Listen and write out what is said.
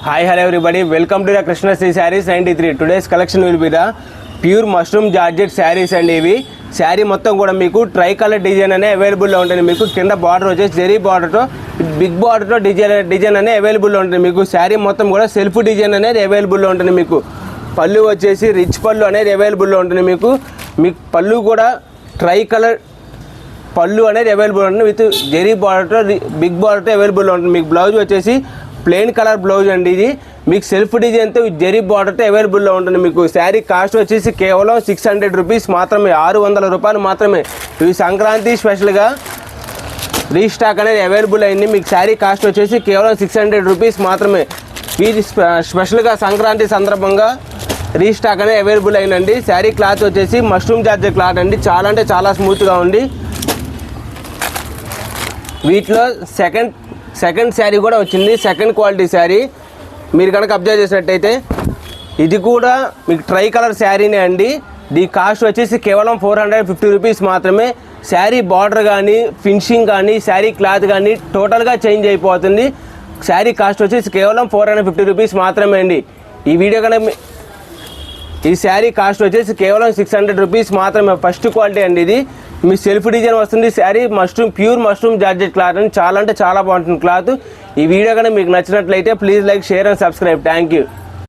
Hi, hello everybody. Welcome to the Krishna Sri Sarees 93. Today's collection will be the pure mushroom georgette sarees and ఇవి శారీ మొత్తం కూడా మీకు try colour design అనే అవైలబుల్లో ఉంటుంది. మీకు కింద బార్డర్ వచ్చేసి జెరీ బార్డర్తో బిగ్ బార్డర్తో డిజైన్ అనే అవైలబుల్లో ఉంటుంది. మీకు శారీ మొత్తం కూడా సెల్ఫ్ డిజైన్ అనేది అవైలబుల్లో ఉంటుంది. మీకు పళ్ళు వచ్చేసి రిచ్ పళ్ళు అనేది అవైలబుల్లో ఉంటుంది. మీకు పళ్ళు కూడా ట్రై కలర్ పళ్ళు అనేది అవైలబుల్ ఉంటుంది. విత్ జెరీ బార్డర్తో బిగ్ బార్డర్తో అవైలబుల్లో ఉంటుంది. మీకు బ్లౌజ్ వచ్చేసి ప్లెయిన్ కలర్ బ్లౌజ్ అండి. ఇది మీకు సెల్ఫ్ డిజైన్తో జెరీ బార్డర్తో అవైలబుల్లో ఉంటుంది. మీకు శారీ కాస్ట్ వచ్చేసి కేవలం 600 రూపీస్ మాత్రమే, 600 రూపాయలు మాత్రమే. ఇవి సంక్రాంతి స్పెషల్గా రీస్టాక్ అనేది అవైలబుల్ అయింది. మీకు శారీ కాస్ట్ వచ్చేసి కేవలం 600 రూపీస్ మాత్రమే. ఇది స్పెషల్గా సంక్రాంతి సందర్భంగా రీస్టాక్ అనేది అవైలబుల్ అయిందండి. శారీ క్లాత్ వచ్చేసి మష్రూమ్ జార్జెట్ క్లాత్ అండి. చాలా అంటే చాలా స్మూత్గా ఉంది. వీటిలో సెకండ్ శారీ కూడా వచ్చింది, సెకండ్ క్వాలిటీ శారీ. మీరు కనుక అబ్జర్వ్ చేసినట్టయితే ఇది కూడా మీకు ట్రై కలర్ శారీనే అండి. దీని కాస్ట్ వచ్చేసి కేవలం 450 రూపీస్ మాత్రమే. శారీ బార్డర్ కానీ ఫినిషింగ్ కానీ శారీ క్లాత్ కానీ టోటల్గా చేంజ్ అయిపోతుంది. శారీ కాస్ట్ వచ్చేసి కేవలం 450 రూపీస్ మాత్రమే అండి. ఈ వీడియో కనుక ఈ శారీ కాస్ట్ వచ్చేసి కేవలం 600 రూపీస్ మాత్రమే. ఫస్ట్ క్వాలిటీ అండి. ఇది మీ సెల్ఫ్ డిజైన్ వస్తుంది. Sari pure mushroom georgette cloth అని చాలా అంటే చాలా బాగుంటుంది క్లాత్. ఈ వీడియో కనుక మీకు నచ్చినట్లయితే please like, share and subscribe. Thank you.